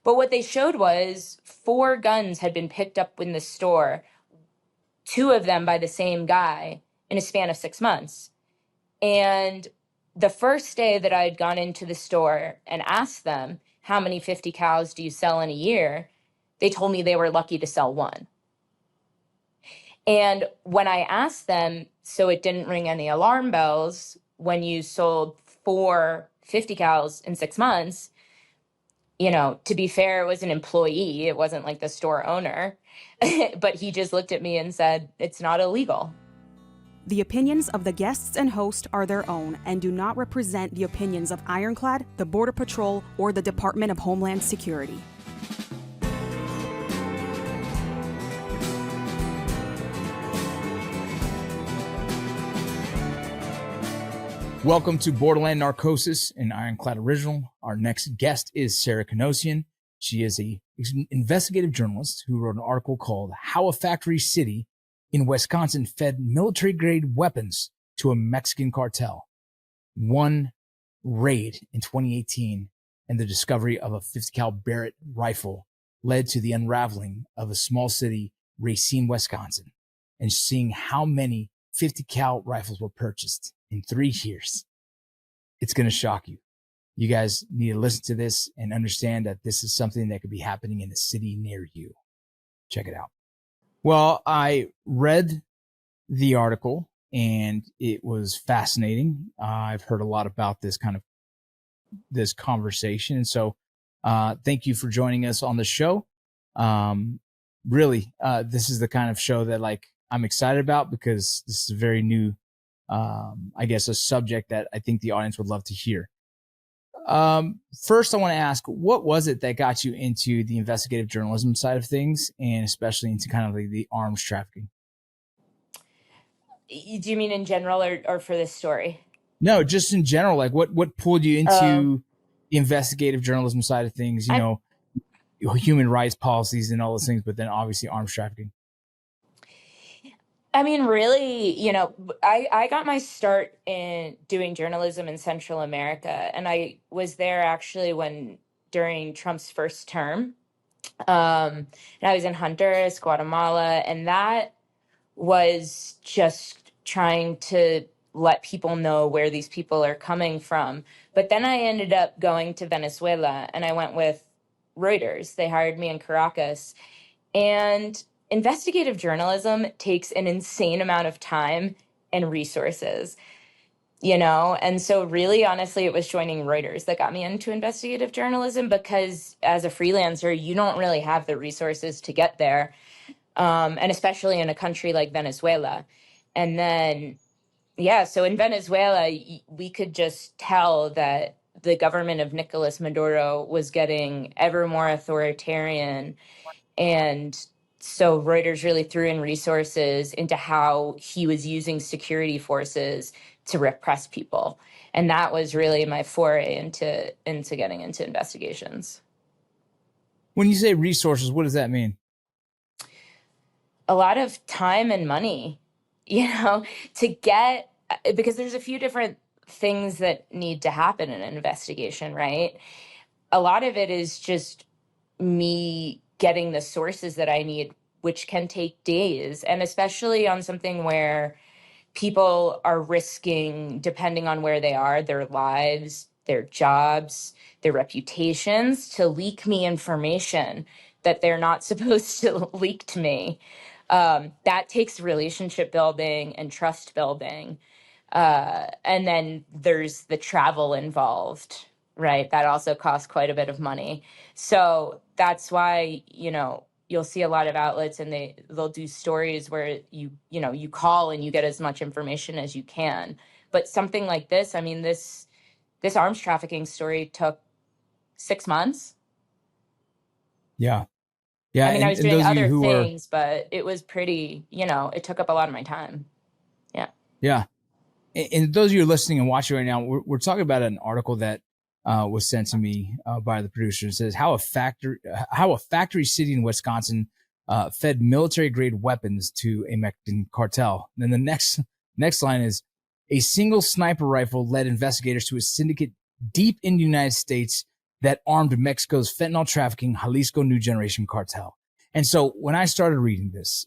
But what they showed was 4 guns had been picked up in the store, 2 of them by the same guy in a span of 6 months. And the first day that I had gone into the store and asked them, how many 50 cals do you sell in a year? They told me they were lucky to sell one. And when I asked them, so it didn't ring any alarm bells when you sold 4 50 cals in 6 months, to be fair, it was an employee. It wasn't like the store owner. But he just looked at me and said, it's not illegal. The opinions of the guests and host are their own and do not represent the opinions of Ironclad, the Border Patrol, or the Department of Homeland Security. Welcome to Borderland Narcosis, an Ironclad original. Our next guest is Sarah Kanosian. She is an investigative journalist who wrote an article called How a Factory City in Wisconsin Fed Military-Grade Weapons to a Mexican Cartel. One raid in 2018 and the discovery of a 50 cal Barrett rifle led to the unraveling of a small city, Racine, Wisconsin, and seeing how many 50 cal rifles were purchased in 3 years. It's going to shock you. You guys need to listen to this and understand that this is something that could be happening in a city near you. Check it out. Well, I read the article and it was fascinating. I've heard a lot about this conversation. And so, thank you for joining us on the show. Really, this is the kind of show that I'm excited about because this is a very new, a subject that I think the audience would love to hear. First, I want to ask, what was it that got you into the investigative journalism side of things, and especially into kind of like the arms trafficking? Do you mean in general or for this story? No, just in general. Like, what pulled you into the investigative journalism side of things? Human rights policies and all those things, but then obviously arms trafficking. I mean, really, I got my start in doing journalism in Central America, and I was there actually during Trump's first term. And I was in Honduras, Guatemala, and that was just trying to let people know where these people are coming from. But then I ended up going to Venezuela, and I went with Reuters. They hired me in Caracas. And investigative journalism takes an insane amount of time and resources, And so really, honestly, it was joining Reuters that got me into investigative journalism because as a freelancer, you don't really have the resources to get there. And especially in a country like Venezuela. And then, so in Venezuela, we could just tell that the government of Nicolas Maduro was getting ever more authoritarian. And so Reuters really threw in resources into how he was using security forces to repress people. And that was really my foray into getting into investigations. When you say resources, what does that mean? A lot of time and money, to get, because there's a few different things that need to happen in an investigation, right? A lot of it is just me getting the sources that I need, which can take days. And especially on something where people are risking, depending on where they are, their lives, their jobs, their reputations, to leak me information that they're not supposed to leak to me. That takes relationship building and trust building. And then there's the travel involved, right? That also costs quite a bit of money. So that's why, you'll see a lot of outlets and they'll do stories where you call and you get as much information as you can. But something like this, I mean, this arms trafficking story took 6 months. Yeah. Yeah. I mean, I was doing other things, but it was pretty, it took up a lot of my time. Yeah. Yeah. And those of you listening and watching right now, we're talking about an article that was sent to me by the producer. It says how a factory city in Wisconsin fed military grade weapons to a Mexican cartel. And then the next line is a single sniper rifle led investigators to a syndicate deep in the United States that armed Mexico's fentanyl trafficking Jalisco New Generation Cartel. And so when I started reading this,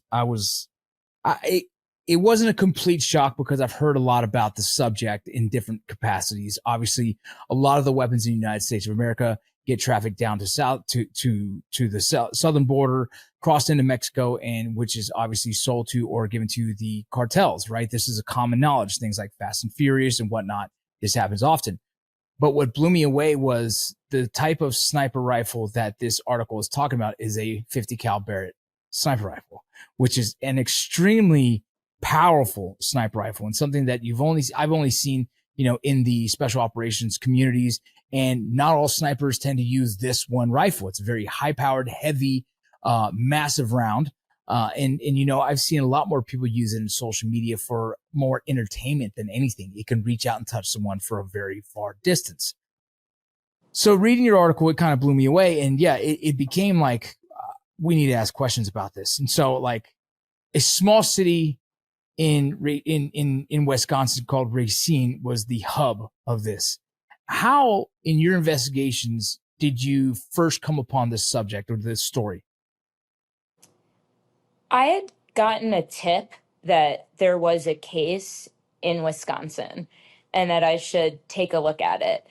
it wasn't a complete shock because I've heard a lot about the subject in different capacities. Obviously, a lot of the weapons in the United States of America get trafficked down to the southern border, crossed into Mexico, and which is obviously sold to or given to the cartels, right? This is a common knowledge. Things like Fast and Furious and whatnot. This happens often. But what blew me away was the type of sniper rifle that this article is talking about is a 50 cal Barrett sniper rifle, which is an extremely powerful sniper rifle and something that I've only seen, in the special operations communities, and not all snipers tend to use this one rifle. It's a very high powered, heavy, massive round. I've seen a lot more people use it in social media for more entertainment than anything. It can reach out and touch someone for a very far distance. So reading your article, it kind of blew me away. And yeah, it became like, we need to ask questions about this. And so like a small city in Wisconsin called Racine was the hub of this. How in your investigations did you first come upon this subject or this story? I had gotten a tip that there was a case in Wisconsin and that I should take a look at it.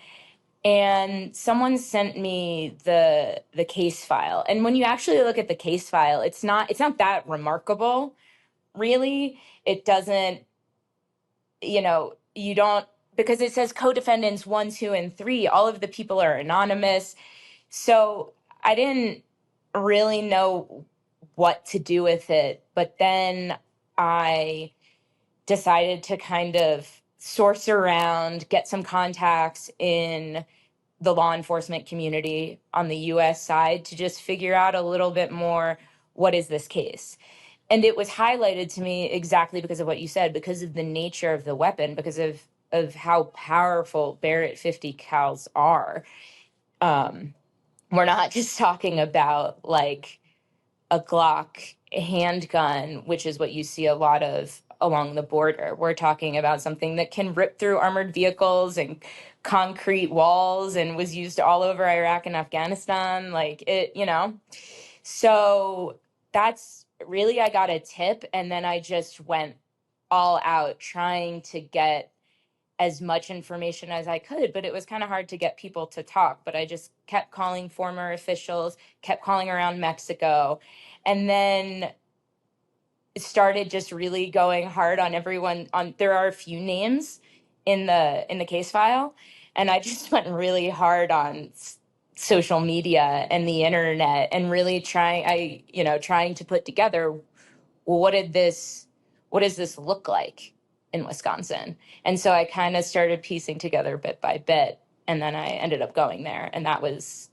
And someone sent me the case file. And when you actually look at the case file, it's not that remarkable, really. It doesn't, you don't, because it says co-defendants 1, 2, and 3. All of the people are anonymous. So I didn't really know what to do with it. But then I decided to kind of source around, get some contacts in the law enforcement community on the US side to just figure out a little bit more, what is this case? And it was highlighted to me exactly because of what you said, because of the nature of the weapon, because of how powerful Barrett 50 cals are. We're not just talking about like a Glock handgun, which is what you see a lot of along the border. We're talking about something that can rip through armored vehicles and concrete walls and was used all over Iraq and Afghanistan. Like it, So that's really, I got a tip and then I just went all out trying to get as much information as I could, but it was kind of hard to get people to talk. But I just kept calling former officials, kept calling around Mexico, and then started just really going hard on everyone. There are a few names in the case file, and I just went really hard on social media and the internet and really trying to put together, well, what does this look like in Wisconsin? And so I kind of started piecing together bit by bit, and then I ended up going there, and that was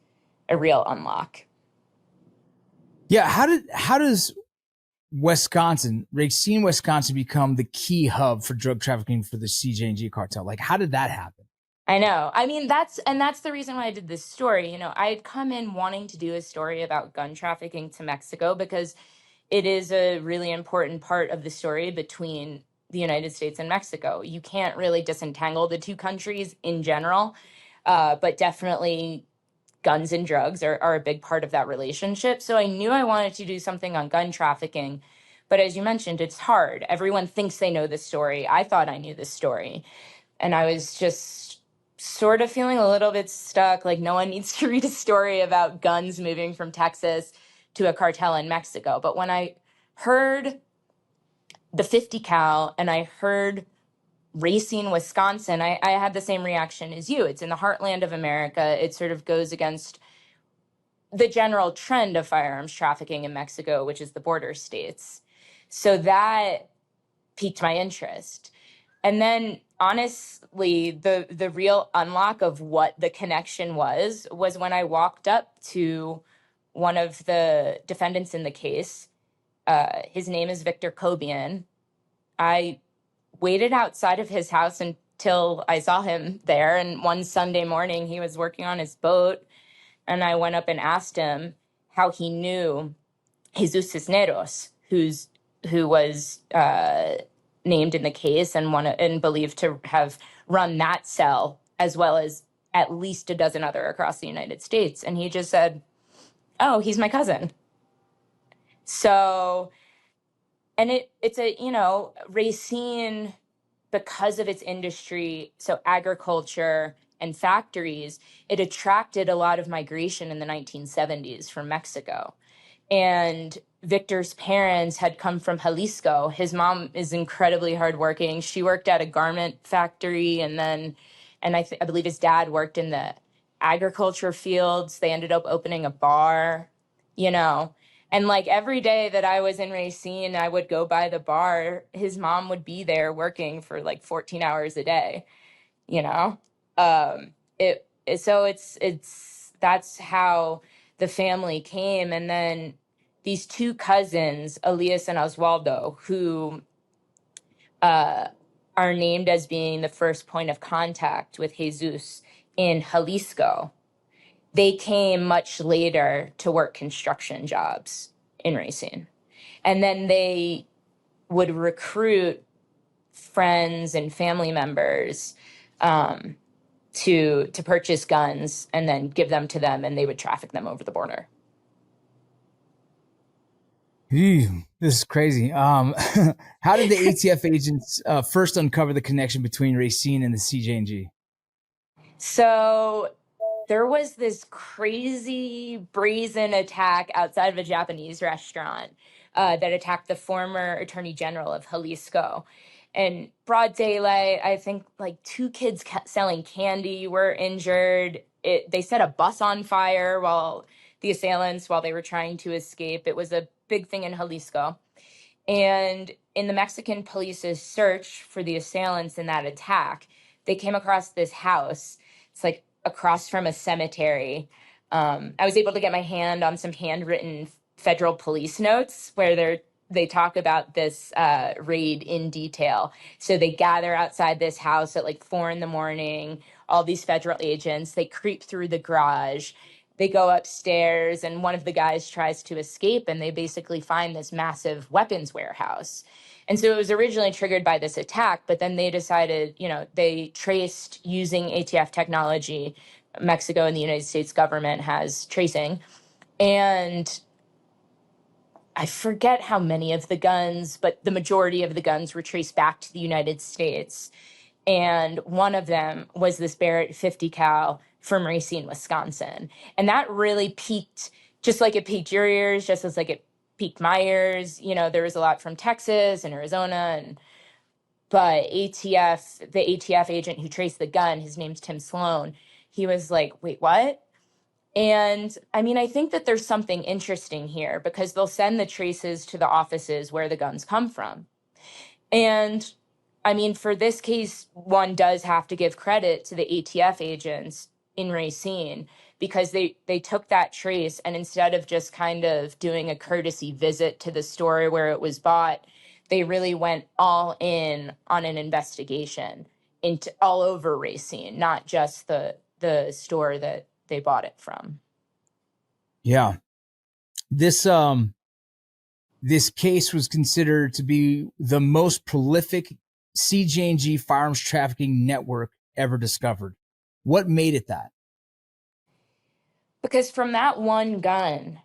a real unlock. Yeah, how does Racine, Wisconsin become the key hub for drug trafficking for the CJNG cartel? Like, how did that happen? I know. I mean, that's the reason why I did this story. I had come in wanting to do a story about gun trafficking to Mexico because it is a really important part of the story between the United States and Mexico. You can't really disentangle the two countries in general, but definitely guns and drugs are a big part of that relationship. So I knew I wanted to do something on gun trafficking. But as you mentioned, it's hard. Everyone thinks they know this story. I thought I knew this story. And I was just sort of feeling a little bit stuck. Like no one needs to read a story about guns moving from Texas to a cartel in Mexico. But when I heard the 50 cal and I heard Racine, Wisconsin, I had the same reaction as you. It's in the heartland of America. It sort of goes against the general trend of firearms trafficking in Mexico, which is the border states. So that piqued my interest. And then honestly, the real unlock of what the connection was when I walked up to one of the defendants in the case. His name is Victor Cobian. I waited outside of his house until I saw him there. And one Sunday morning, he was working on his boat. And I went up and asked him how he knew Jesus Cisneros, who was named in the case and believed to have run that cell, as well as at least a dozen other across the United States. And he just said, oh, he's my cousin. So, and it's a, Racine, because of its industry, so agriculture and factories, it attracted a lot of migration in the 1970s from Mexico. And Victor's parents had come from Jalisco. His mom is incredibly hardworking. She worked at a garment factory, and I believe his dad worked in the agriculture fields. They ended up opening a bar, you know. And like every day that I was in Racine, I would go by the bar. His mom would be there working for like 14 hours a day, you know. So it's that's how the family came. And then these two cousins, Elias and Oswaldo, who are named as being the first point of contact with Jesus in Jalisco, they came much later to work construction jobs in Racine. And then they would recruit friends and family members to purchase guns and then give them to them, and they would traffic them over the border. Ew, this is crazy. How did the ATF agents first uncover the connection between Racine and the CJNG? So there was this crazy brazen attack outside of a Japanese restaurant that attacked the former attorney general of Jalisco. And broad daylight, I think like two kids selling candy were injured. They set a bus on fire while they were trying to escape. It was a big thing in Jalisco. And in the Mexican police's search for the assailants in that attack, they came across this house. It's like across from a cemetery. I was able to get my hand on some handwritten federal police notes where they talk about this raid in detail. So they gather outside this house at like 4 a.m. All these federal agents, they creep through the garage. They go upstairs, and one of the guys tries to escape, and they basically find this massive weapons warehouse. And so it was originally triggered by this attack, but then they decided, they traced using ATF technology. Mexico and the United States government has tracing. And I forget how many of the guns, but the majority of the guns were traced back to the United States. And one of them was this Barrett 50 cal from Racine, Wisconsin. And that really piqued, just like it piqued your ears, just as like it piqued my ears. There was a lot from Texas and Arizona, but the ATF agent who traced the gun, his name's Tim Sloan, he was like, wait, what? And I mean, I think that there's something interesting here because they'll send the traces to the offices where the guns come from. And I mean, for this case, one does have to give credit to the ATF agents in Racine because they took that trace, and instead of just kind of doing a courtesy visit to the store where it was bought, they really went all in on an investigation into all over Racine, not just the store that they bought it from. Yeah. This case was considered to be the most prolific CJNG firearms trafficking network ever discovered. What made it that? Because from that one gun,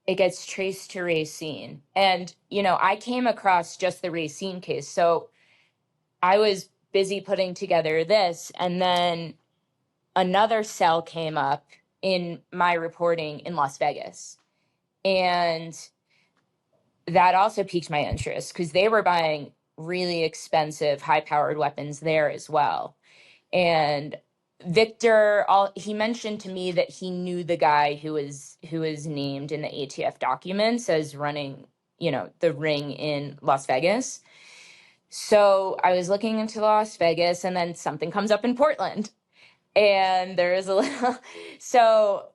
it gets traced to Racine. And, I came across just the Racine case. So I was busy putting together this, and then another cell came up in my reporting in Las Vegas. And that also piqued my interest because they were buying really expensive, high-powered weapons there as well. And Victor, he mentioned to me that he knew the guy who was named in the ATF documents as running, the ring in Las Vegas. So I was looking into Las Vegas, and then something comes up in Portland. And there is a little, so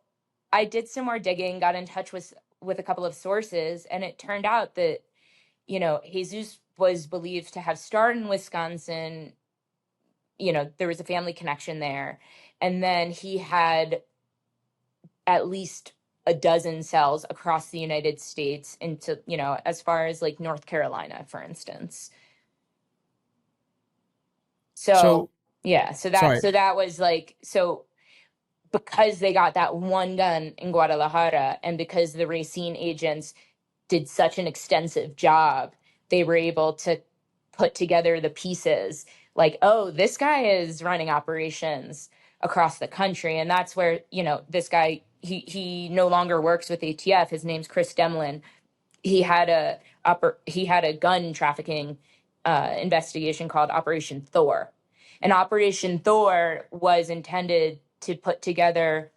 I did some more digging, got in touch with a couple of sources, and it turned out that, Jesus was believed to have started in Wisconsin. There was a family connection there. And then he had at least a dozen cells across the United States into, as far as like North Carolina, for instance. So yeah, so that was like, so because they got that one gun in Guadalajara, and because the Racine agents did such an extensive job, they were able to put together the pieces like, oh, this guy is running operations across the country. And that's where, this guy, he no longer works with ATF. His name's Chris Demlin. He had a gun trafficking investigation called Operation Thor. And Operation Thor was intended to put together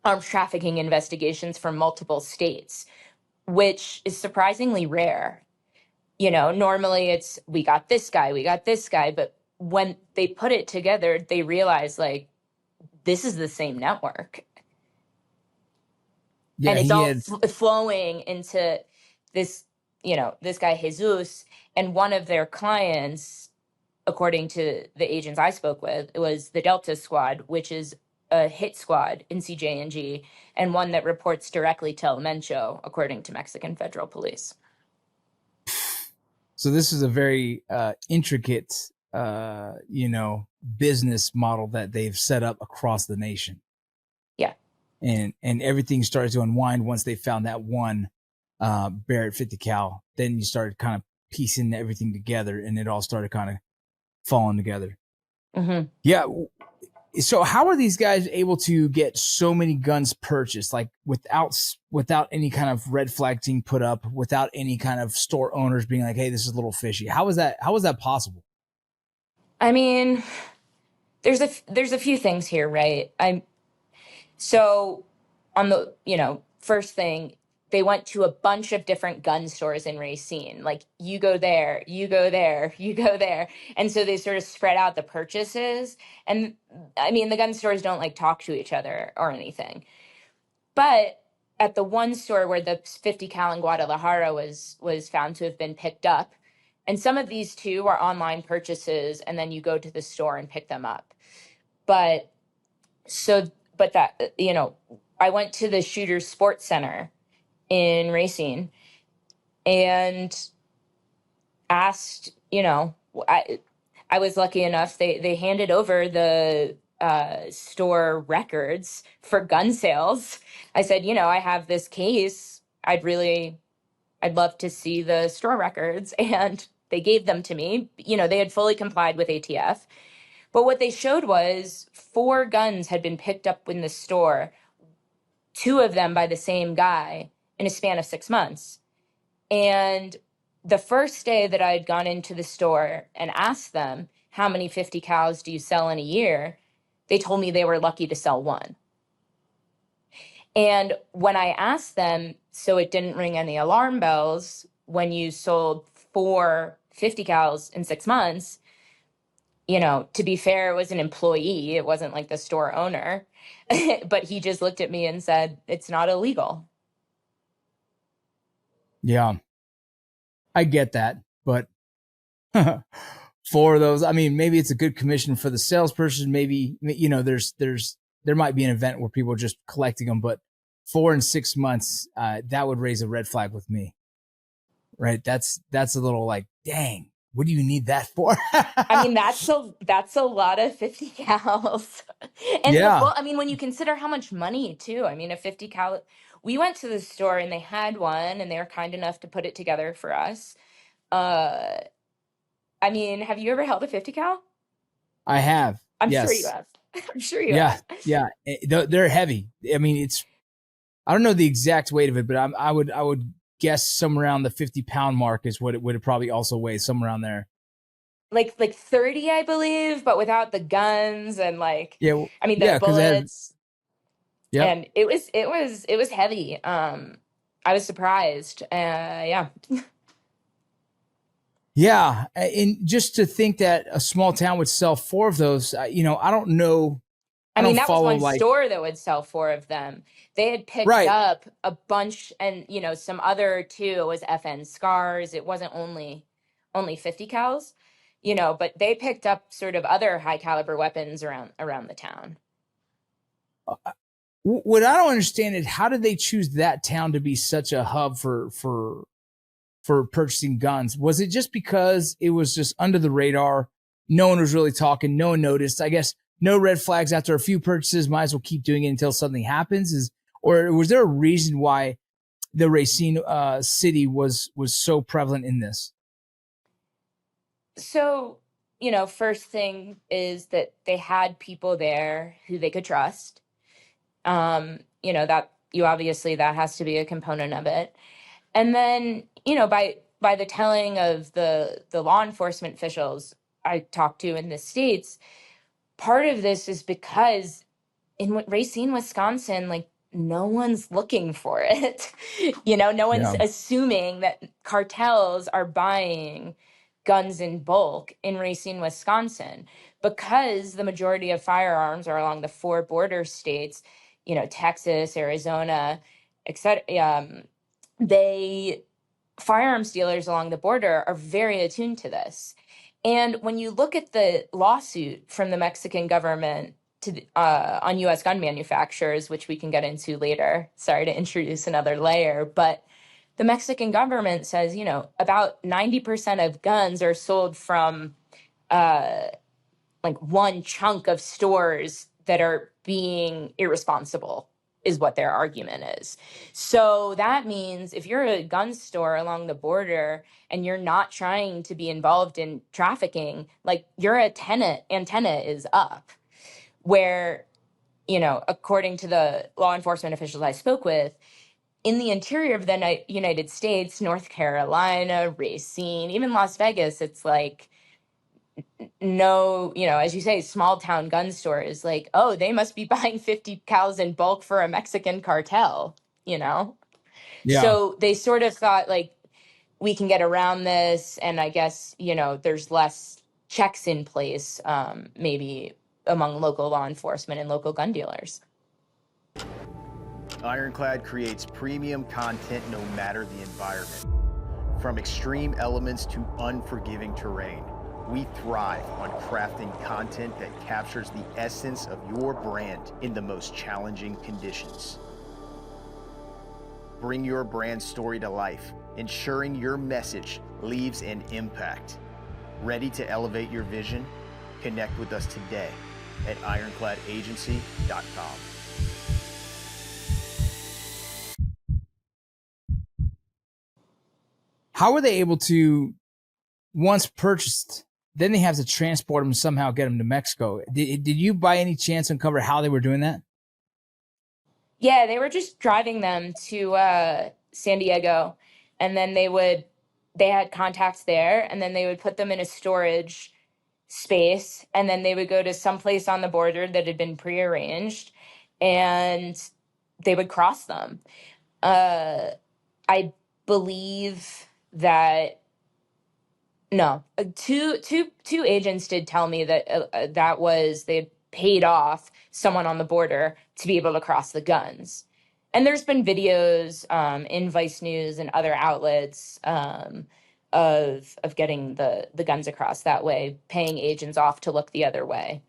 arms trafficking investigations from multiple states, which is surprisingly rare. Normally it's we got this guy, but when they put it together, they realize like this is the same network. Yeah, and it's he all had. flowing into this, this guy Jesus, and one of their clients, according to the agents I spoke with, it was the Delta Squad, which is a hit squad in CJNG, and one that reports directly to El Mencho, according to Mexican Federal Police. So this is a very intricate, business model that they've set up across the nation. Yeah. And everything started to unwind once they found that one Barrett 50 cal. Then you started kind of piecing everything together, and it all started kind of falling together. Mm-hmm. Yeah. So how are these guys able to get so many guns purchased, like without any kind of red flag being put up, without any kind of store owners being like, hey, this is a little fishy? How is that possible? I mean, there's a few things here, right? So on the, first thing, they went to a bunch of different gun stores in Racine. Like, you go there, you go there, you go there. And so they sort of spread out the purchases. And I mean, the gun stores don't like talk to each other or anything. But at the one store where the 50 cal in Guadalajara was found to have been picked up, and some of these too are online purchases, and then you go to the store and pick them up. But that, I went to the Shooters Sports Center in Racine and asked, I was lucky enough, they handed over the store records for gun sales. I said, I have this case. I'd love to see the store records. And they gave them to me. They had fully complied with ATF. But what they showed was 4 guns had been picked up in the store, 2 of them by the same guy in a span of 6 months. And the first day that I had gone into the store and asked them, how many 50 cals do you sell in a year? They told me they were lucky to sell 1. And when I asked them, so it didn't ring any alarm bells when you sold 4 50 cals in 6 months, to be fair, it was an employee. It wasn't like the store owner. But he just looked at me and said, it's not illegal. Yeah, I get that. But for those, I mean, maybe it's a good commission for the salesperson. Maybe, there might be an event where people are just collecting them, but 4 and 6 months, that would raise a red flag with me. Right. That's a little like, dang, what do you need that for? I mean, that's a lot of 50 cals. And yeah. when you consider how much money too, I mean, a 50 cal, we went to the store and they had one and they were kind enough to put it together for us. Have you ever held a 50 cal? I have. I'm yes. sure you have. I'm sure you have. Yeah. They're heavy. I mean, I don't know the exact weight of it, but I would guess somewhere around the 50-pound mark is what it would probably also weigh, somewhere around there. Like 30, I believe, but without the guns and the bullets. Yeah. And it was heavy. I was surprised. Yeah. Yeah. And just to think that a small town would sell 4 of those, I don't know. That was one store that would sell 4 of them. They had picked up a bunch, and some other too. It was FN Scars. It wasn't only 50 cals, but they picked up sort of other high caliber weapons around the town. What I don't understand is, how did they choose that town to be such a hub for purchasing guns? Was it just because it was just under the radar? No one was really talking. No one noticed. I guess no red flags after a few purchases, might as well keep doing it until something happens? Or was there a reason why the Racine city was so prevalent in this? So, first thing is that they had people there who they could trust. That you obviously, that has to be a component of it. And then, by the telling of the law enforcement officials I talked to in the States, part of this is because in Racine, Wisconsin, like, no one's looking for it. No one's Yeah. assuming that cartels are buying guns in bulk in Racine, Wisconsin, because the majority of firearms are along the 4 border states, Texas, Arizona, etc. They Firearms dealers along the border are very attuned to this. And when you look at the lawsuit from the Mexican government on U.S. gun manufacturers, which we can get into later, sorry to introduce another layer, but the Mexican government says, about 90% of guns are sold from like one chunk of stores that are being irresponsible, is what their argument is. So that means if you're a gun store along the border and you're not trying to be involved in trafficking, like, your antenna is up. Where, according to the law enforcement officials I spoke with, in the interior of the United States, North Carolina, Racine, even Las Vegas, it's like, no, as you say, small town gun stores, like, oh, they must be buying 50 cows in bulk for a Mexican cartel, Yeah. So they sort of thought, like, we can get around this. And I guess, there's less checks in place, maybe among local law enforcement and local gun dealers. Ironclad creates premium content no matter the environment. From extreme elements to unforgiving terrain, we thrive on crafting content that captures the essence of your brand in the most challenging conditions. Bring your brand story to life, ensuring your message leaves an impact. Ready to elevate your vision? Connect with us today at ironcladagency.com. How were they able to, once purchased, then they have to transport them and somehow get them to Mexico? Did you by any chance uncover how they were doing that? Yeah, they were just driving them to San Diego, and then they had contacts there, and then they would put them in a storage space, and then they would go to some place on the border that had been prearranged, and they would cross them. I believe that no, two agents did tell me that that was they had paid off someone on the border to be able to cross the guns. And there's been videos in Vice News and other outlets of getting the guns across that way, paying agents off to look the other way.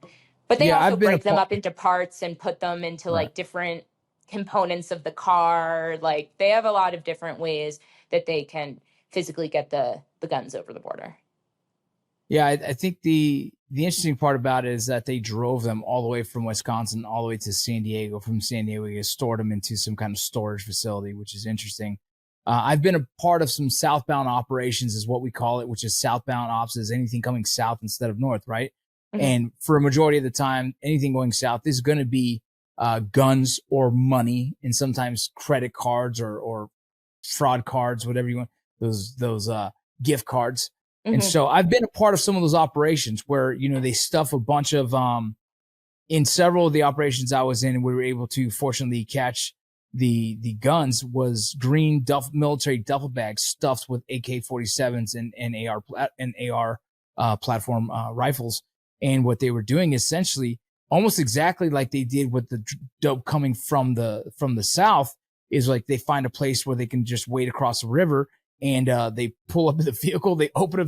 But they Yeah, also I've been break them up into parts and put them into Right. like different components of the car. Like, they have a lot of different ways that they can physically get the guns over the border. Yeah, I think the interesting part about it is that they drove them all the way from Wisconsin all the way to San Diego. From San Diego, they stored them into some kind of storage facility, which is interesting. I've been a part of some southbound operations, is what we call it, which is southbound ops, is anything coming south instead of north, right? Mm-hmm. And for a majority of the time, anything going south is going to be guns or money, and sometimes credit cards or fraud cards, whatever you want, those gift cards. Mm-hmm. And so I've been a part of some of those operations where, they stuff a bunch of, in several of the operations I was in, we were able to fortunately catch the guns, was green military duffel bags stuffed with AK-47s and AR platform rifles. And what they were doing essentially, almost exactly like they did with the dope coming from the south, is like they find a place where they can just wade across the river. And they pull up in the vehicle. They open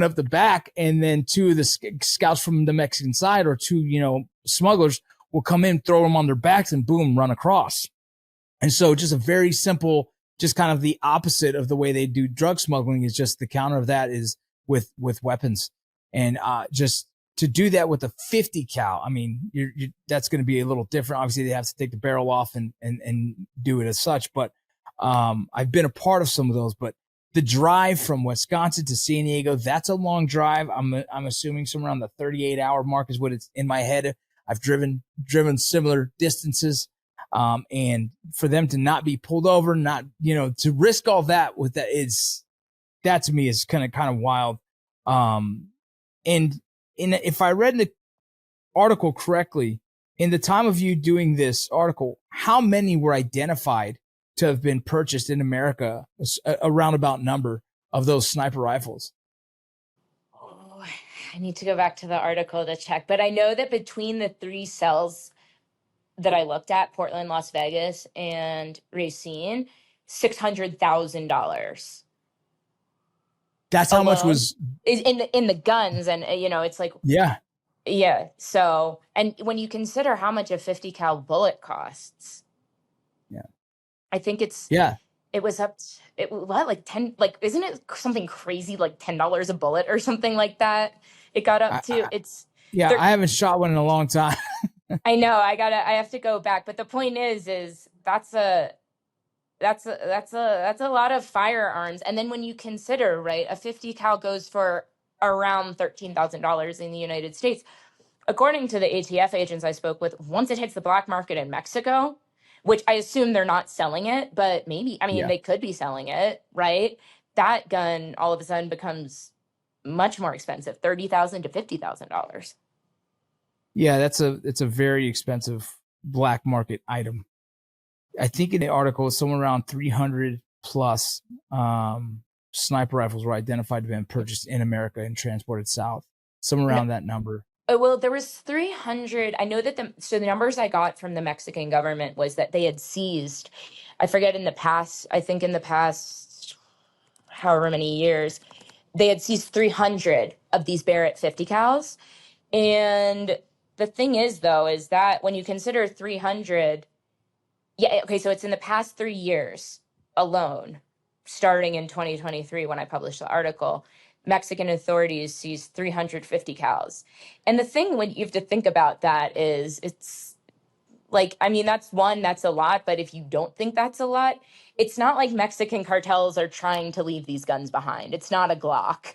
up the back, and then two of the scouts from the Mexican side, or two smugglers, will come in, throw them on their backs, and boom, run across. And so, just a very simple, just kind of the opposite of the way they do drug smuggling, is just the counter of that is with weapons. And just to do that with a 50 cal, I mean, that's going to be a little different. Obviously, they have to take the barrel off and do it as such. But I've been a part of some of those. But the drive from Wisconsin to San Diego, that's a long drive. I'm assuming somewhere around the 38-hour mark is what it's in my head. I've driven similar distances. And for them to not be pulled over, not, to risk all that with that to me is kind of wild. And if I read the article correctly, in the time of you doing this article, how many were identified to have been purchased in America, a roundabout number of those sniper rifles? Oh, I need to go back to the article to check, but I know that between the 3 cells that I looked at, Portland, Las Vegas, and Racine, $600,000. That's how much was in the guns, and it's like yeah. So, and when you consider how much a 50 cal bullet costs, I think it was like 10, like, isn't it something crazy like $10 a bullet or something like that? It got up to I haven't shot one in a long time. I know I have to go back, but the point is that's a lot of firearms. And then when you consider, right, a 50 cal goes for around $13,000 in the United States. According to the ATF agents I spoke with, once it hits the black market in Mexico, which I assume they're not selling it, but maybe, they could be selling it, right? That gun all of a sudden becomes much more expensive, $30,000 to $50,000. Yeah, it's a very expensive black market item. I think in the article, somewhere around 300 plus sniper rifles were identified to have been purchased in America and transported south. Somewhere around that number. Well, there was 300. I know that the numbers I got from the Mexican government was that they had seized, I forget in the past however many years, they had seized 300 of these Barrett 50 cals. And the thing is, though, is that when you consider 300, so it's in the past 3 years alone, starting in 2023 when I published the article, Mexican authorities seized 350 cals. And the thing when you have to think about that is it's like, that's a lot, but if you don't think that's a lot, it's not like Mexican cartels are trying to leave these guns behind. It's not a Glock,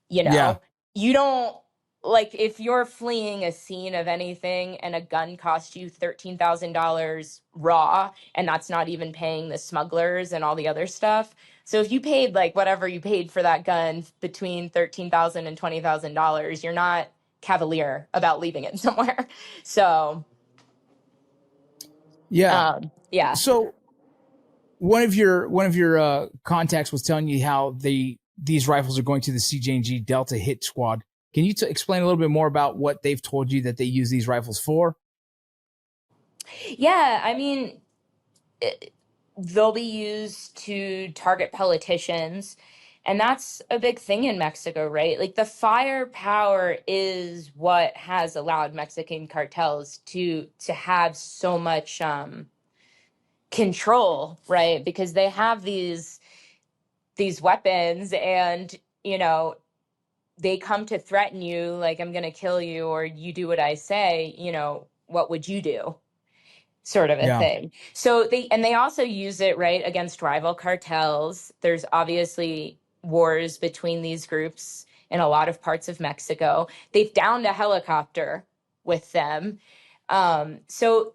Yeah. You don't, like, if you're fleeing a scene of anything and a gun costs you $13,000 raw, and that's not even paying the smugglers and all the other stuff. So if you paid like whatever you paid for that gun between $13,000 and $20,000, you're not cavalier about leaving it somewhere. So So one of your contacts was telling you how these rifles are going to the CJNG Delta Hit Squad. Can you explain a little bit more about what they've told you that they use these rifles for? Yeah, they'll be used to target politicians. And that's a big thing in Mexico, right? Like, the firepower is what has allowed Mexican cartels to have so much control, right? Because they have these weapons, and they come to threaten you, like, I'm going to kill you, or you do what I say, what would you do? Sort of a thing. So they also use it, right, against rival cartels. There's obviously wars between these groups in a lot of parts of Mexico. They've downed a helicopter with them. So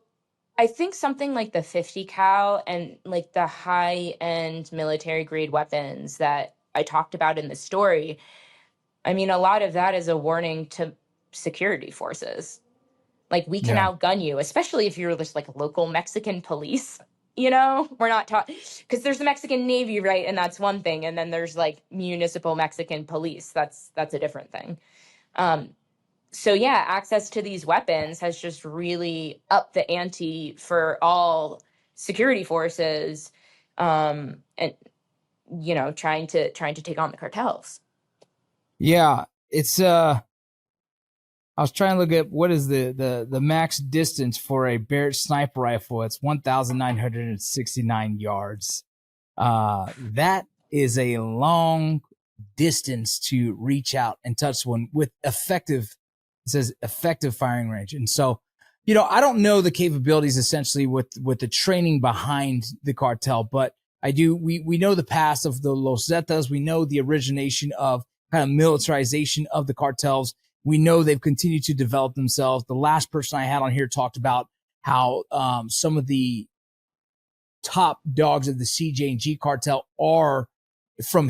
I think something like the 50 cal and like the high end military grade weapons that I talked about in the story, a lot of that is a warning to security forces. Like, we can outgun you, especially if you're just like local Mexican police. We're not taught, because there's the Mexican Navy, right? And that's one thing. And then there's like municipal Mexican police. That's a different thing. So yeah, access to these weapons has just really upped the ante for all security forces, and trying to take on the cartels. Yeah, it's I was trying to look at what is the max distance for a Barrett sniper rifle. It's 1,969 yards. That is a long distance to reach out and touch one with effective It says effective firing range. And so, you know, I don't know the capabilities essentially with the training behind the cartel, but I do. We know the past of the Los Zetas. We know the origination of kind of militarization of the cartels. We know they've continued to develop themselves. The last person I had on here talked about how some of the top dogs of the CJNG cartel are, in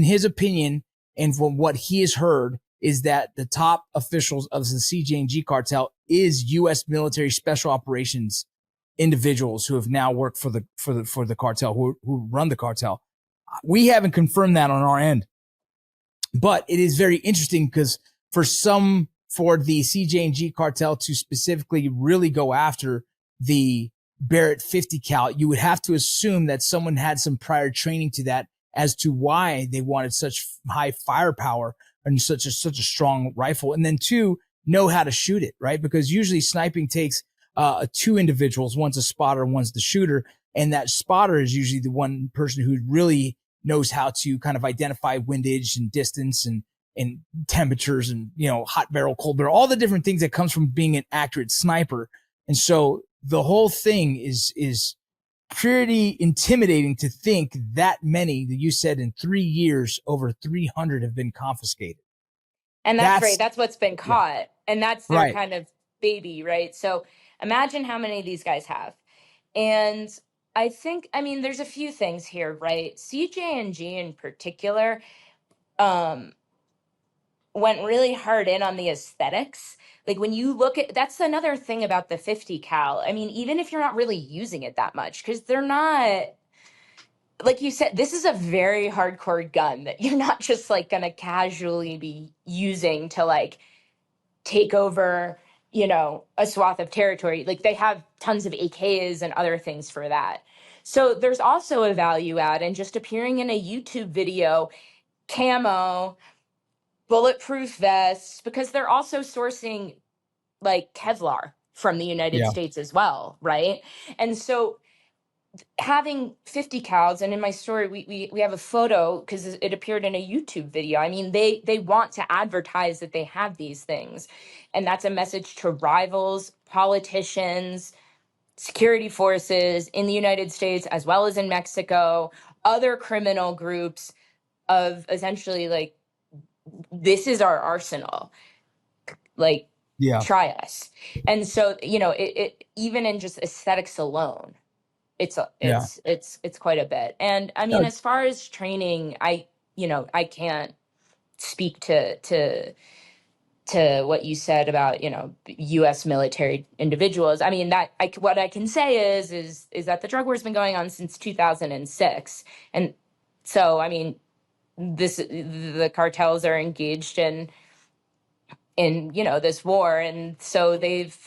his opinion, and from what he has heard, is that the top officials of the CJNG cartel is U.S. military special operations individuals who have now worked for the cartel, who run the cartel. We haven't confirmed that on our end, but it is very interesting because for the CJNG cartel to specifically really go after the Barrett 50 cal, you would have to assume that someone had some prior training to that as to why they wanted such high firepower and such a strong rifle. And then two, know how to shoot it, right? Because usually sniping takes two individuals. One's a spotter, one's the shooter. And that spotter is usually the one person who really knows how to kind of identify windage and distance and temperatures and, you know, hot barrel, cold barrel, all the different things that comes from being an accurate sniper. And so the whole thing is pretty intimidating to think that many, that you said in 3 years, over 300 have been confiscated. And that's right. That's what's been caught. Yeah. And that's their kind of baby, right? So imagine how many of these guys have. And I think, I mean, there's a few things here, right? CJNG in particular went really hard in on the aesthetics. Like when you look at, that's another thing about the 50 cal. I mean, even if you're not really using it that much, because they're not, like you said, this is a very hardcore gun that you're not just like going to casually be using to like take over, you know, a swath of territory. Like they have tons of AKs and other things for that. So there's also a value add in just appearing in a YouTube video, camo, bulletproof vests, because they're also sourcing like Kevlar from the United States as well, right? And so having 50 cals, and in my story we have a photo because it appeared in a YouTube video. I mean, they want to advertise that they have these things, and that's a message to rivals, politicians, security forces in the United States as well as in Mexico, other criminal groups, of essentially like, this is our arsenal, like, try us. And so, you know, it even in just aesthetics alone, it's quite a bit. And I mean, as far as training, I can't speak to what you said about, you know, U.S. military individuals. I mean, what I can say is that the drug war has been going on since 2006. And so, I mean, the cartels are engaged in, you know, this war. And so they've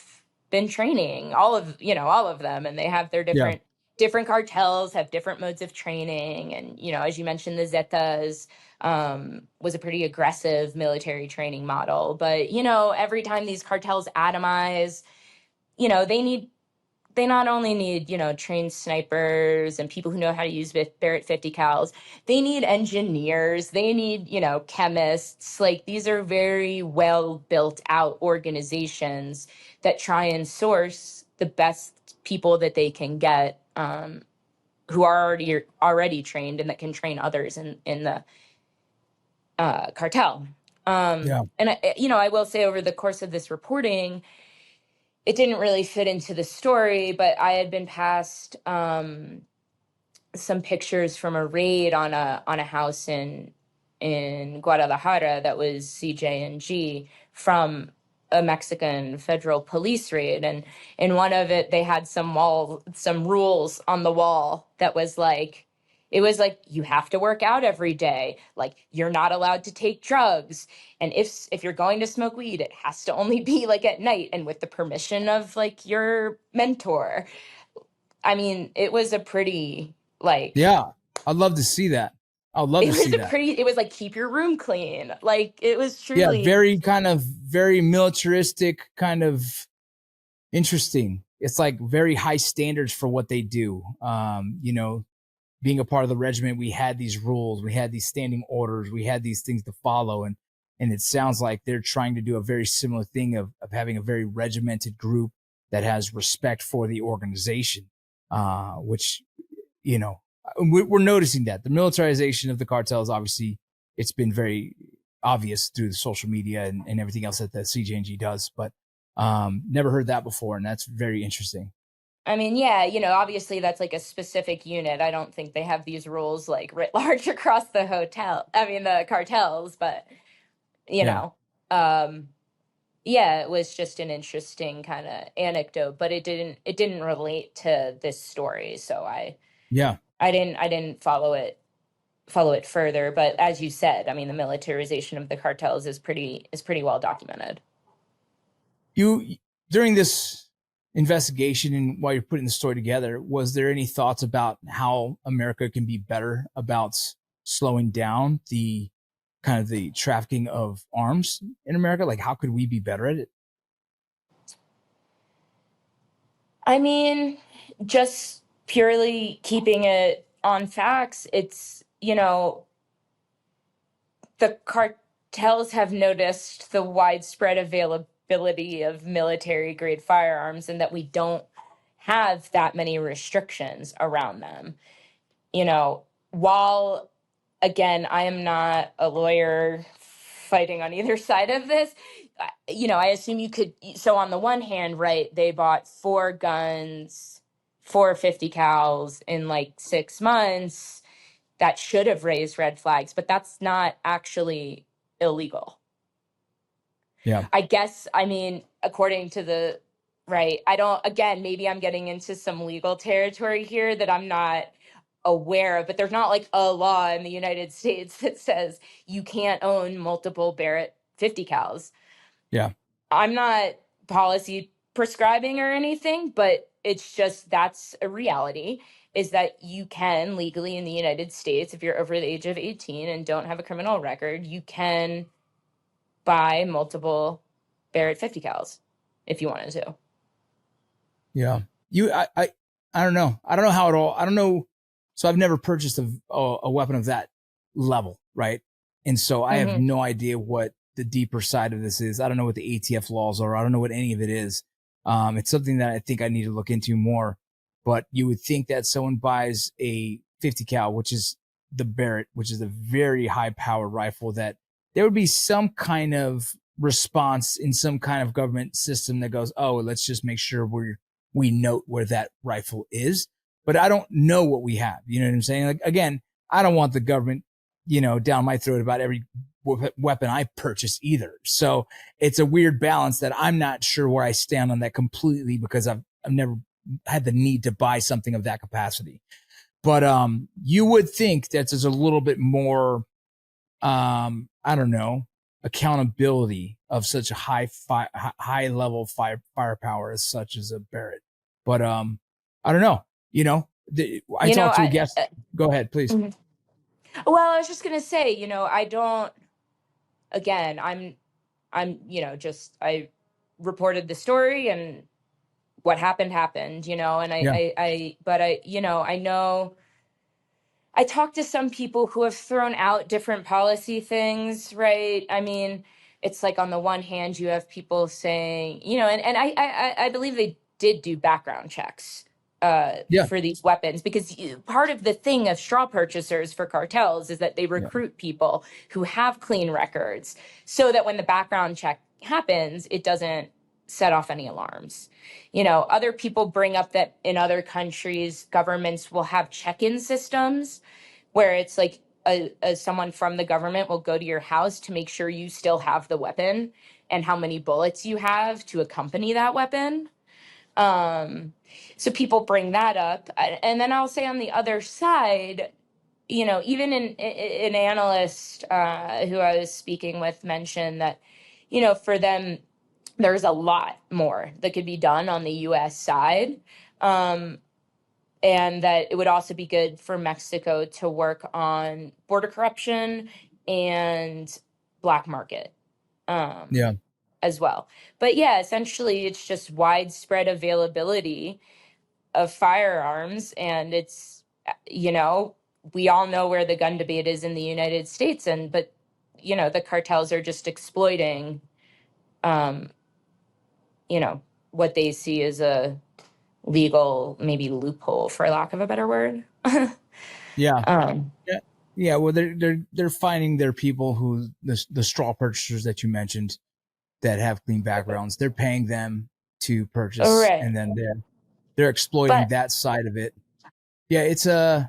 been training all of them, and they have their different cartels have different modes of training. And, you know, as you mentioned, the Zetas was a pretty aggressive military training model. But, you know, every time these cartels atomize, you know, they not only need, you know, trained snipers and people who know how to use Barrett 50 cals, they need engineers, they need, you know, chemists. Like, these are very well built out organizations that try and source the best people that they can get, who are already trained and that can train others in the cartel. And I will say, over the course of this reporting, it didn't really fit into the story, but I had been passed some pictures from a raid on a house in Guadalajara that was CJNG, from a Mexican federal police raid. And in one of it, they had some rules on the wall that was like, it was like, you have to work out every day. Like, you're not allowed to take drugs. And if you're going to smoke weed, it has to only be like at night and with the permission of like your mentor. I mean, it was a pretty like, I'd love to see that. I'd love to see that. It was like, keep your room clean. Like, it was truly very militaristic, kind of interesting. It's like very high standards for what they do. You know, being a part of the regiment, we had these rules, we had these standing orders, we had these things to follow. And And it sounds like they're trying to do a very similar thing of having a very regimented group that has respect for the organization, which, we're noticing that the militarization of the cartels, obviously, it's been very obvious through the social media and everything else that the CJNG does, but never heard that before. And that's very interesting. I mean, yeah, obviously that's like a specific unit. I don't think they have these rules like writ large across the the cartels, but you Yeah. know, um, yeah, it was just an interesting kind of anecdote, but it didn't relate to this story. So Yeah. I didn't follow it further. But as you said, I mean, the militarization of the cartels is pretty well documented. You, during this investigation and while you're putting the story together, was there any thoughts about how America can be better about slowing down the kind of the trafficking of arms in America? Like, how could we be better at it? I mean, just purely keeping it on facts, the cartels have noticed the widespread availability of military grade firearms and that we don't have that many restrictions around them. While again, I am not a lawyer fighting on either side of this. I assume you could. So on the one hand, right, they bought 4 guns, 450 cals in like 6 months. That should have raised red flags, but that's not actually illegal. Yeah. I guess, I mean, according to the right, I don't, again, maybe I'm getting into some legal territory here that I'm not aware of, but there's not like a law in the United States that says you can't own multiple Barrett 50 cals. Yeah. I'm not policy prescribing or anything, but it's just that's a reality is that you can legally in the United States, if you're over the age of 18 and don't have a criminal record, you can buy multiple Barrett 50 cals if you wanted to. Yeah. I don't know. I don't know how it all, I don't know. So I've never purchased a weapon of that level. Right. And so I have Mm-hmm. no idea what the deeper side of this is. I don't know what the ATF laws are. I don't know what any of it is. It's something that I think I need to look into more, but you would think that someone buys a 50 cal, which is the Barrett, which is a very high power rifle, that there would be some kind of response in some kind of government system that goes, oh, let's just make sure we note where that rifle is. But I don't know what we have. You know what I'm saying? Like, again, I don't want the government, down my throat about every weapon I purchase either. So it's a weird balance that I'm not sure where I stand on that completely, because I've never had the need to buy something of that capacity. But you would think that there's a little bit more, I don't know, accountability of such a high level firepower as such as a Barrett. But I don't know. I talked to a guest. Go ahead, please. Mhm. Well, I was just gonna say, I don't. Again, just I reported the story and what happened happened, and Yeah. but I know I talked to some people who have thrown out different policy things, right? I mean, it's like on the one hand, you have people saying, and I believe they did do background checks Yeah. for these weapons, because part of the thing of straw purchasers for cartels is that they Yeah. recruit people who have clean records so that when the background check happens, it doesn't set off any alarms. Other people bring up that in other countries, governments will have check-in systems where it's like someone from the government will go to your house to make sure you still have the weapon and how many bullets you have to accompany that weapon. So people bring that up. And then I'll say on the other side, even an analyst who I was speaking with mentioned that, for them, there's a lot more that could be done on the US side. And that it would also be good for Mexico to work on border corruption and black market Yeah. as well. But yeah, essentially, it's just widespread availability of firearms. And it's, we all know where the gun debate is in the United States. But the cartels are just exploiting, what they see as a legal, maybe loophole, for lack of a better word. Yeah. Yeah. Yeah. Well, they're finding their people who the straw purchasers that you mentioned that have clean backgrounds. They're paying them to purchase, Right. and then they're exploiting But that side of it. Yeah, it's in an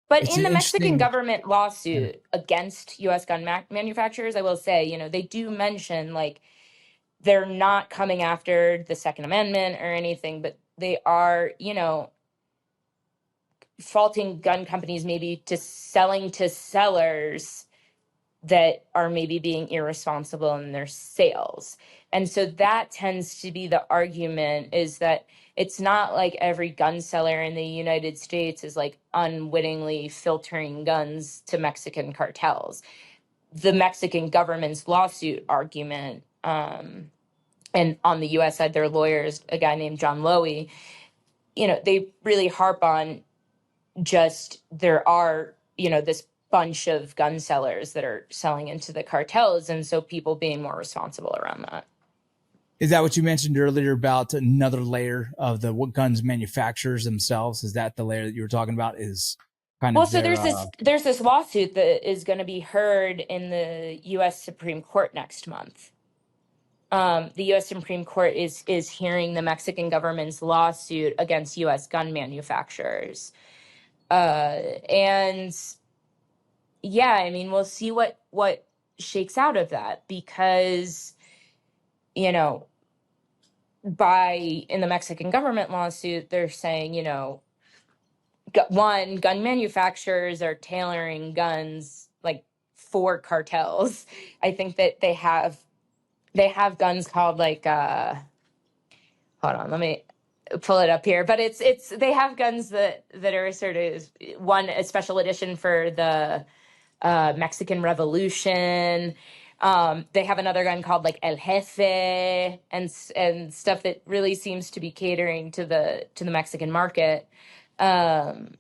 the Mexican interesting. government lawsuit against U.S. gun manufacturers, I will say, they do mention, like, they're not coming after the Second Amendment or anything, but they are, faulting gun companies maybe to selling to sellers that are maybe being irresponsible in their sales. And so that tends to be the argument, is that it's not like every gun seller in the United States is like unwittingly filtering guns to Mexican cartels. The Mexican government's lawsuit argument, and on the US side, their lawyers, a guy named John Lowy, they really harp on just there are, this bunch of gun sellers that are selling into the cartels. And so people being more responsible around that. Is that what you mentioned earlier about another layer of the what guns manufacturers themselves? Is that the layer that you were talking about? Is kind Well, of so their there's this lawsuit that is going to be heard in the U.S. Supreme Court next month. The U.S. Supreme Court is hearing the Mexican government's lawsuit against U.S. gun manufacturers, and yeah, I mean, we'll see what shakes out of that, because in the Mexican government lawsuit, they're saying, gun manufacturers are tailoring guns like for cartels. I think that they have guns called, like, hold on, let me pull it up here. But it's they have guns that are sort of a special edition for the Mexican Revolution. They have another gun called, like, El Jefe, and stuff that really seems to be catering to the Mexican market. And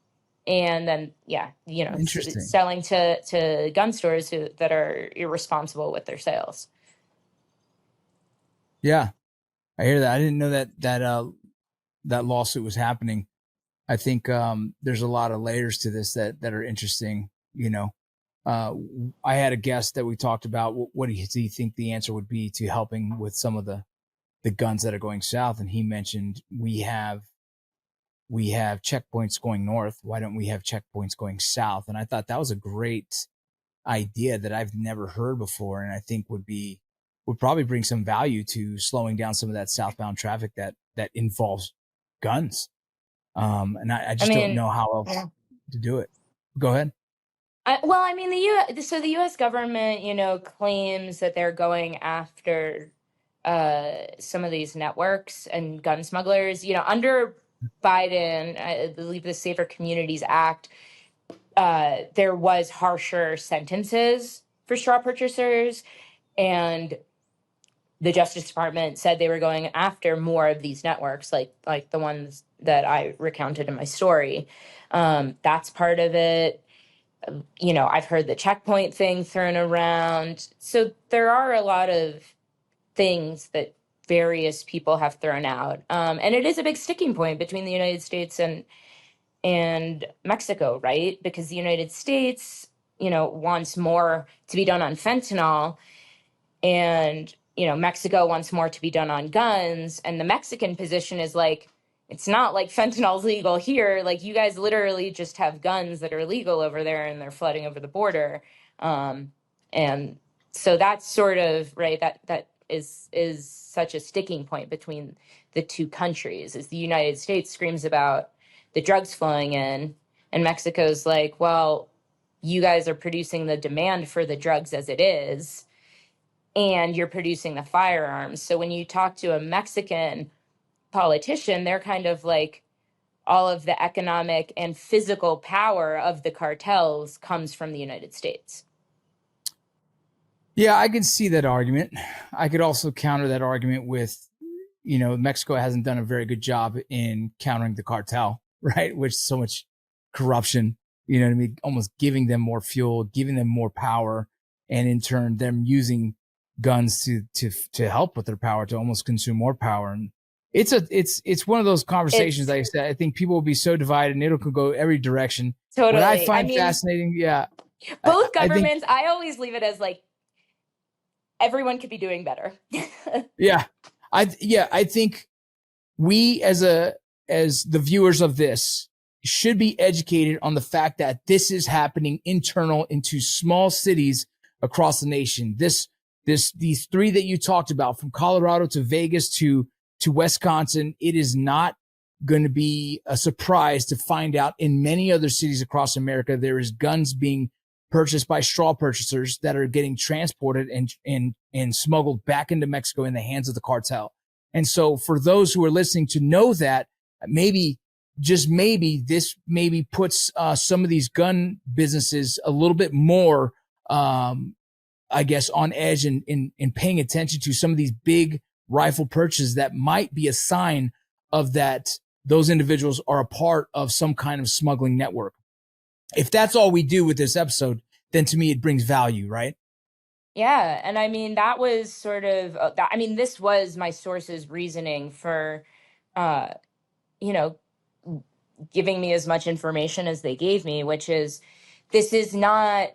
then, yeah, interesting. selling to gun stores that are irresponsible with their sales. Yeah, I hear that. I didn't know that lawsuit was happening. I think there's a lot of layers to this that are interesting. I had a guest that we talked about what do you think the answer would be to helping with some of the guns that are going south, and he mentioned we have checkpoints going north. Why don't we have checkpoints going south? And I thought that was a great idea that I've never heard before, and I think would probably bring some value to slowing down some of that southbound traffic that involves guns. And I just don't know how else to do it. Go ahead. Well, I mean, the U.S. government, claims that they're going after some of these networks and gun smugglers. Under Biden, I believe the Safer Communities Act, there was harsher sentences for straw purchasers, and the Justice Department said they were going after more of these networks, like the ones that I recounted in my story. That's part of it. I've heard the checkpoint thing thrown around. So there are a lot of things that various people have thrown out. And it is a big sticking point between the United States and Mexico, right? Because the United States, wants more to be done on fentanyl, and, Mexico wants more to be done on guns. And the Mexican position is like, it's not like fentanyl's legal here. Like, you guys literally just have guns that are legal over there, and they're flooding over the border. And so that's sort of right. That is such a sticking point between the two countries. Is the United States screams about the drugs flowing in, and Mexico's like, well, you guys are producing the demand for the drugs as it is, and you're producing the firearms. So when you talk to a Mexican politician, they're kind of like, all of the economic and physical power of the cartels comes from the United States. Yeah, I can see that argument. I could also counter that argument with, Mexico hasn't done a very good job in countering the cartel, right? Which so much corruption, you know what I mean? Almost giving them more fuel, giving them more power, and in turn them using guns to help with their power, to almost consume more power. And it's one of those conversations. Like I said, I think people will be so divided and it'll go every direction. Totally. What I find fascinating, both governments, I always leave it as like everyone could be doing better. I think we as the viewers of this should be educated on the fact that this is happening internal into small cities across the nation. These three that you talked about, from Colorado to Vegas to Wisconsin, it is not going to be a surprise to find out in many other cities across America, there is guns being purchased by straw purchasers that are getting transported and smuggled back into Mexico in the hands of the cartel. And so for those who are listening to know that, maybe, just maybe, this maybe puts some of these gun businesses a little bit more, I guess, on edge and in paying attention to some of these big rifle purchases that might be a sign of that those individuals are a part of some kind of smuggling network. If that's all we do with this episode, then to me, it brings value, right? Yeah. And I mean, that was sort of, this was my source's reasoning for, giving me as much information as they gave me, which is, this is not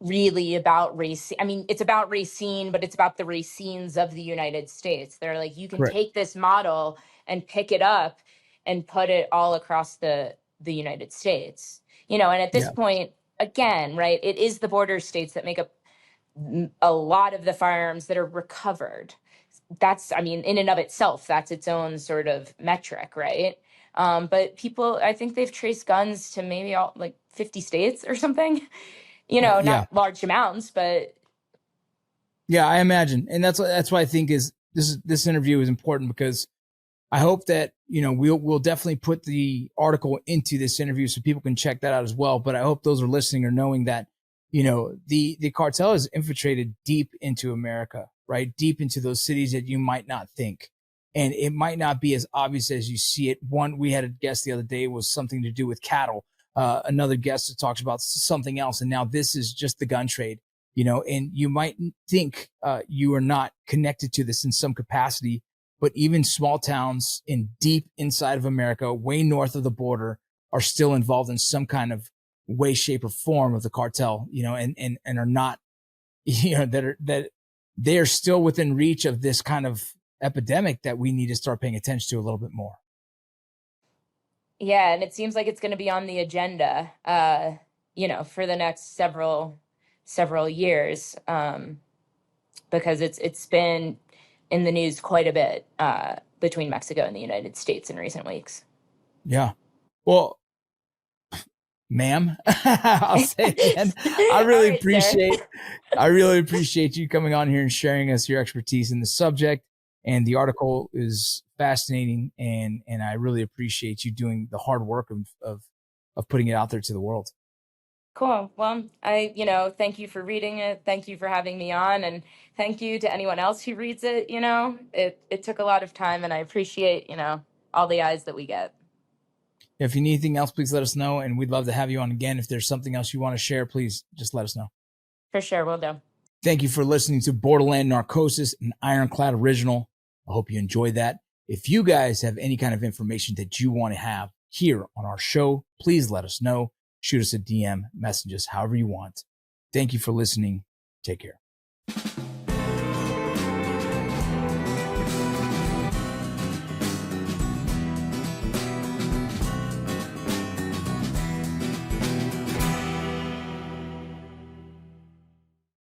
really about Racine. I mean, it's about Racine, but it's about the Racines of the United States. They're like, you can Correct. take this model and pick it up and put it all across the United States. And at this point, again, right, it is the border states that make up a lot of the firearms that are recovered. That's, in and of itself, that's its own sort of metric, right? But people, I think they've traced guns to maybe all like 50 states or something. Not large amounts, but I imagine. And that's why I think this interview is important, because I hope that, we'll definitely put the article into this interview so people can check that out as well. But I hope those are listening are knowing that, the cartel has infiltrated deep into America, right? Deep into those cities that you might not think. And it might not be as obvious as you see it. One, we had a guest the other day, was something to do with cattle. Another guest that talks about something else. And now this is just the gun trade, and you might think you are not connected to this in some capacity, but even small towns in deep inside of America, way north of the border, are still involved in some kind of way, shape, or form of the cartel, and are not, that they are still within reach of this kind of epidemic that we need to start paying attention to a little bit more. Yeah, and it seems like it's going to be on the agenda, for the next several years, because it's been in the news quite a bit between Mexico and the United States in recent weeks. Yeah. Well, ma'am, I'll say it again. I really appreciate you coming on here and sharing us your expertise in the subject. And the article is fascinating, and I really appreciate you doing the hard work of putting it out there to the world. Cool. Well, I thank you for reading it. Thank you for having me on, and thank you to anyone else who reads it. It took a lot of time, and I appreciate, all the eyes that we get. If you need anything else, please let us know, and we'd love to have you on again. If there's something else you want to share, please just let us know. For sure, will do. Thank you for listening to Borderland Narcosis, an Ironclad original. I hope you enjoyed that. If you guys have any kind of information that you want to have here on our show, please let us know. Shoot us a DM, message us, however you want. Thank you for listening. Take care.